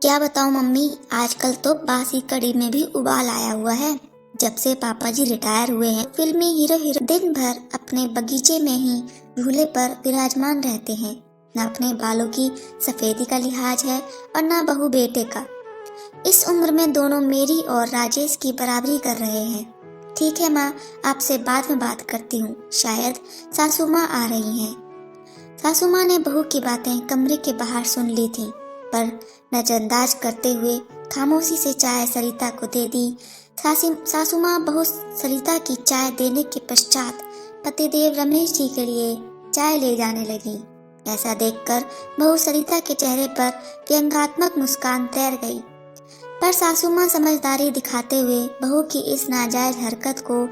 क्या बताऊं मम्मी, आजकल तो बासी कड़ी में भी उबाल आया हुआ है। जब से पापा जी रिटायर हुए हैं, फिल्मी हीरो दिन भर अपने बगीचे में ही झूले पर विराजमान रहते हैं। न अपने बालों की सफेदी का लिहाज है और न बहू बेटे का। इस उम्र में दोनों मेरी और राजेश की बराबरी कर रहे हैं। ठीक है माँ, आपसे बाद में बात करती हूँ। शायद सासू माँ आ रही हैं। सासू माँ ने बहू की बातें कमरे के बाहर सुन ली थी, पर नजरअंदाज करते हुए खामोशी से चाय सरिता को दे दी। सासू माँ बहू सरिता की चाय देने के पश्चात पतिदेव रमेश जी के लिए चाय ले जाने लगी। ऐसा देखकर बहू सरिता के चेहरे पर व्यंग्यात्मक मुस्कान तैर गई, पर सासू माँ समझदारी दिखाते हुए बहू की इस नाजायज हरकत को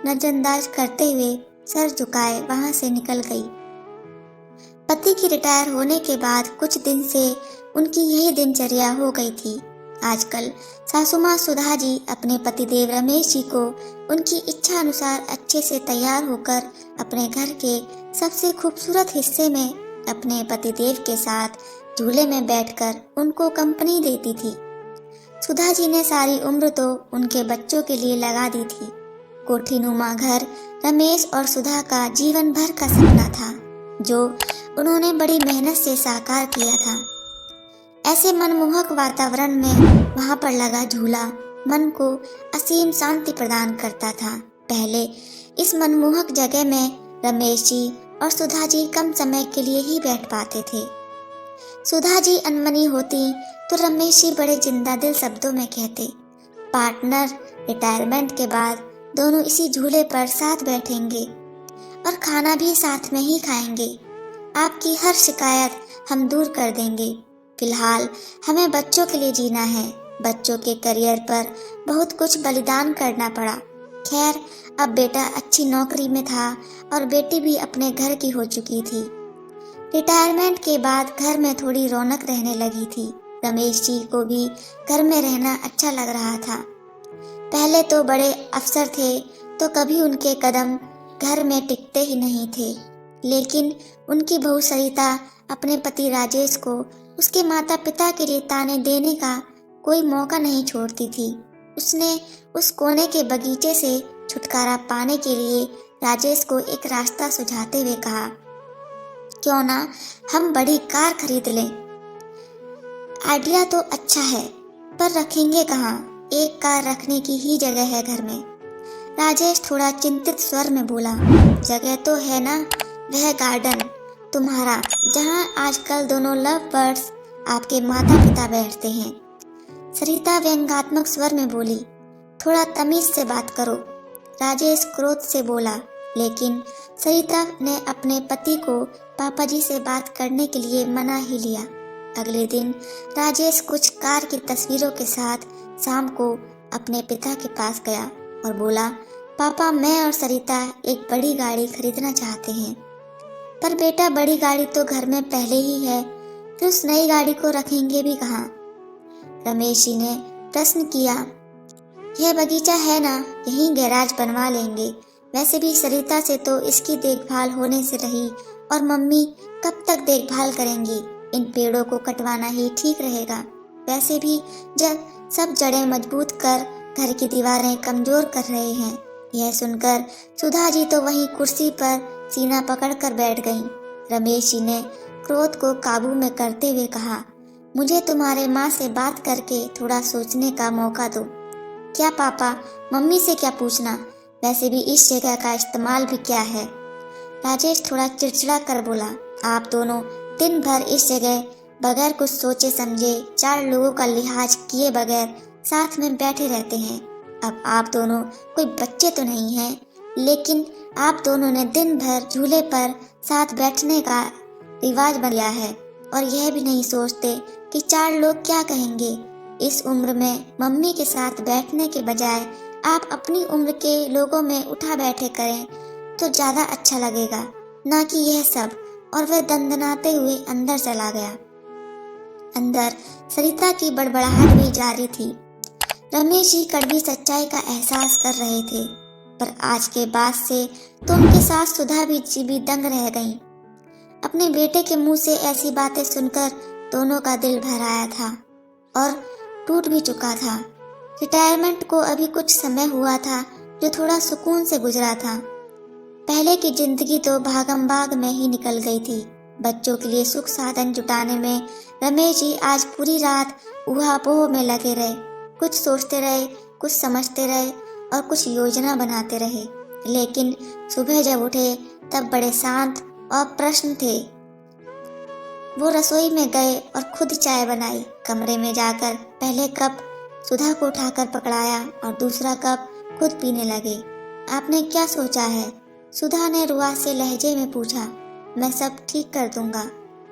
नजरअंदाज करते हुए सर झुकाए वहां से निकल गई। पति की रिटायर होने के बाद कुछ दिन से उनकी यही दिनचर्या हो गई थी। आजकल सासू माँ सुधा जी अपने पतिदेव रमेश जी को उनकी इच्छा अनुसार अच्छे से तैयार होकर अपने घर के सबसे खूबसूरत हिस्से में अपने पतिदेव के साथ झूले में बैठकर उनको कंपनी देती थी। सुधा जी ने सारी उम्र तो उनके बच्चों के लिए लगा दी थी। कोठीनुमा घर रमेश और सुधा का जीवन भर का सपना था, जो उन्होंने बड़ी मेहनत से साकार किया था। ऐसे मनमोहक वातावरण में वहां पर लगा झूला मन को असीम शांति प्रदान करता था। पहले इस मनमोहक जगह में रमेश जी और सुधा जी कम समय के लिए ही बैठ पाते थे। सुधा जी अनमनी होती तो रमेश जी बड़े जिंदा दिल शब्दों में कहते, पार्टनर, रिटायरमेंट के बाद दोनों इसी झूले पर साथ बैठेंगे और खाना भी साथ में ही खाएंगे। आपकी हर शिकायत हम दूर कर देंगे। फिलहाल हमें बच्चों के लिए जीना है। बच्चों के करियर पर बहुत कुछ बलिदान करना पड़ा। खैर, अब बेटा अच्छी नौकरी में था और बेटी भी अपने घर की हो चुकी थी। रिटायरमेंट के बाद घर में थोड़ी रौनक रहने लगी थी। रमेश जी को भी घर में रहना अच्छा लग रहा था। पहले तो बड़े अफसर थे तो कभी उनके कदम घर में टिकते ही नहीं थे, लेकिन उनकी बहू सरिता अपने पति राजेश को उसके माता पिता के लिए ताने देने का कोई मौका नहीं छोड़ती थी। उसने उस कोने के बगीचे से छुटकारा पाने के लिए राजेश को एक रास्ता सुझाते हुए कहा, क्यों ना हम बड़ी कार खरीद लें। आइडिया तो अच्छा है, पर रखेंगे कहाँ? एक कार रखने की ही जगह है घर में। राजेश थोड़ा चिंतित स्वर में बोला, जगह तो है ना, वह गार्डन तुम्हारा, जहाँ आजकल दोनों लव बर्ड्स आपके माता पिता बैठते हैं। सरिता व्यंग्यात्मक स्वर में बोली, थोड़ा तमीज से बात करो। राजेश क्रोध से बोला, लेकिन सरिता ने अपने पति को पापा जी से बात करने के लिए मना ही लिया। अगले दिन राजेश कुछ कार की तस्वीरों के साथ शाम को अपने पिता के पास गया और बोला, पापा, मैं और सरिता एक बड़ी गाड़ी खरीदना चाहते हैं। पर बेटा, बड़ी गाड़ी तो घर में पहले ही है, फिर उस नई गाड़ी को रखेंगे भी कहाँ? रमेश जी ने प्रश्न किया। यह बगीचा है ना, यहीं गैराज बनवा लेंगे। वैसे भी सरिता से तो इसकी देखभाल होने से रही, और मम्मी कब तक देखभाल करेंगी? इन पेड़ों को कटवाना ही ठीक रहेगा। वैसे भी जब सब जड़ें मजबूत कर घर की दीवारें कमजोर कर रहे हैं। यह सुनकर सुधा जी तो वहीं कुर्सी पर सीना पकड़कर बैठ गईं। रमेश जी ने क्रोध को काबू में करते हुए कहा, मुझे तुम्हारे माँ से बात करके थोड़ा सोचने का मौका दो। क्या पापा, मम्मी से क्या पूछना? वैसे भी इस जगह का इस्तेमाल भी क्या है? राजेश थोड़ा चिड़चिड़ा कर बोला, आप दोनों दिन भर इस जगह बगैर कुछ सोचे समझे 4 लोगों का लिहाज किए बगैर साथ में बैठे रहते हैं। अब आप दोनों कोई बच्चे तो नहीं हैं, लेकिन आप दोनों ने दिन भर झूले पर साथ बैठने का रिवाज बन लिया है और यह भी नहीं सोचते कि 4 लोग क्या कहेंगे। इस उम्र में मम्मी के साथ बैठने के बजाय आप अपनी उम्र के लोगों में उठा बैठे करें तो ज्यादा अच्छा लगेगा, ना कि यह सब। और वह दंदनाते हुए अंदर चला गया। अंदर सरिता की बड़बड़ाहट भी जारी थी। रमेश जी कड़वी सच्चाई का एहसास कर रहे थे, पर आज के बाद से तो उनके साथ सुधा भी दंग रह गईं। अपने बेटे के मुंह से ऐसी बातें सुनकर दोनों का दिल भर आया था। और टूट भी चुका था। रिटायरमेंट को अभी कुछ समय हुआ था जो थोड़ा सुकून से गुजरा था। पहले की जिंदगी तो भागम भाग में ही निकल गई थी। बच्चों के लिए सुख साधन जुटाने में रमेश जी आज पूरी रात ऊहापोह में लगे रहे। कुछ सोचते रहे, कुछ समझते रहे और कुछ योजना बनाते रहे। लेकिन सुबह जब उठे तब बड़े शांत और प्रश्न थे। वो रसोई में गए और खुद चाय बनाई। कमरे में जाकर पहले कप सुधा को उठाकर पकड़ाया और दूसरा कप खुद पीने लगे। आपने क्या सोचा है? सुधा ने रुआ से लहजे में पूछा। मैं सब ठीक कर दूंगा,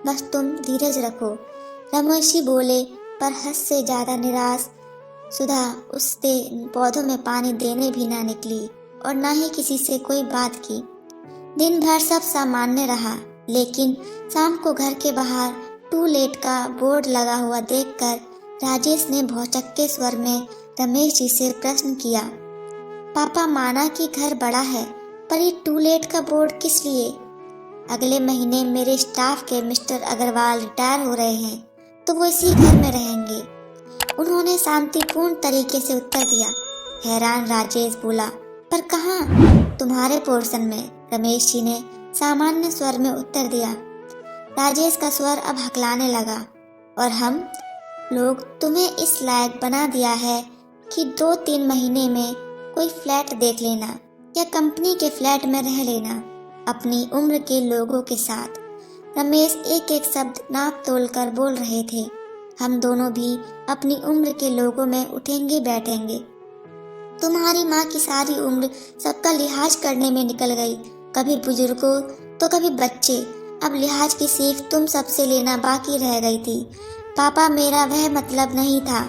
बस तुम धीरज रखो, रमेश जी बोले, पर हद से ज्यादा निराश सुधा उससे पौधों में पानी देने भी ना निकली और ना ही किसी से कोई बात की। दिन भर सब सामान्य रहा, लेकिन शाम को घर के बाहर टू लेट का बोर्ड लगा हुआ देखकर राजेश ने भौचक्के स्वर में रमेश जी से प्रश्न किया। पापा, माना कि घर बड़ा है, पर ये टू लेट का बोर्ड किस लिए? अगले महीने मेरे स्टाफ के मिस्टर अग्रवाल रिटायर हो रहे हैं, तो वो इसी घर में रहेंगे, उन्होंने शांतिपूर्ण तरीके से उत्तर दिया। हैरान राजेश बोला, पर कहाँ? तुम्हारे पोर्शन में, रमेश जी ने सामान्य स्वर में उत्तर दिया। राजेश का स्वर अब हकलाने लगा। और हम लोग तुम्हें इस लायक बना दिया है कि 2-3 महीने में कोई फ्लैट देख लेना या कंपनी के फ्लैट में रह लेना अपनी उम्र के लोगों के साथ। रमेश एक एक शब्द नाप तोल कर बोल रहे थे। हम दोनों भी अपनी उम्र के लोगों में उठेंगे बैठेंगे। तुम्हारी माँ की सारी उम्र सबका लिहाज करने में निकल गई, कभी बुजुर्गों तो कभी बच्चे। अब लिहाज की सीख तुम सबसे लेना बाकी रह गई थी। पापा, मेरा वह मतलब नहीं था,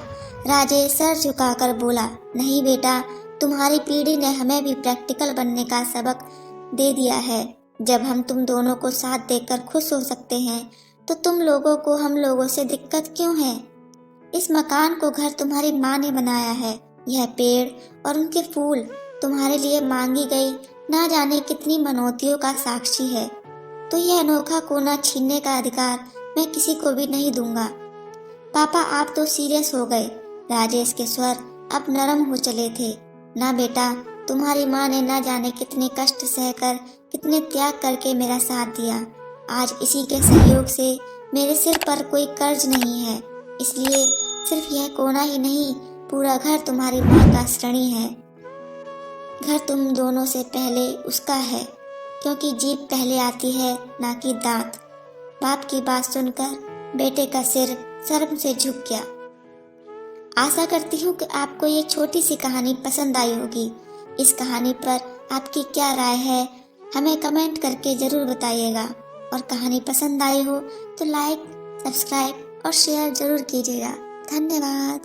राजेश सर झुकाकर बोला। नहीं बेटा, तुम्हारी पीढ़ी ने हमें भी प्रैक्टिकल बनने का सबक दे दिया है। जब हम तुम दोनों को साथ देकर खुश हो सकते हैं, तो तुम लोगों को हम लोगों से दिक्कत क्यों है? इस मकान को घर तुम्हारी माँ ने बनाया है। यह पेड़ और उनके फूल तुम्हारे लिए मांगी गई ना जाने कितनी मनौतियों का साक्षी है। तो यह अनोखा कोना छीनने का अधिकार मैं किसी को भी नहीं दूंगा। पापा, आप तो सीरियस हो गए। राजेश के स्वर अब नरम हो चले थे। ना बेटा, तुम्हारी माँ ने ना जाने कितने कष्ट सहकर, कितने त्याग करके मेरा साथ दिया। आज इसी के सहयोग से मेरे सिर पर कोई कर्ज नहीं है। इसलिए सिर्फ यह कोना ही नहीं, पूरा घर तुम्हारी माँ का ऋणी है। घर तुम दोनों से पहले उसका है, क्योंकि जीभ पहले आती है, ना कि दांत। बाप की बात सुनकर बेटे का सिर शर्म से झुक गया। आशा करती हूँ कि आपको ये छोटी सी कहानी पसंद आई होगी। इस कहानी पर आपकी क्या राय है, हमें कमेंट करके जरूर बताइएगा। और कहानी पसंद आई हो तो लाइक, सब्सक्राइब और शेयर जरूर कीजिएगा। धन्यवाद।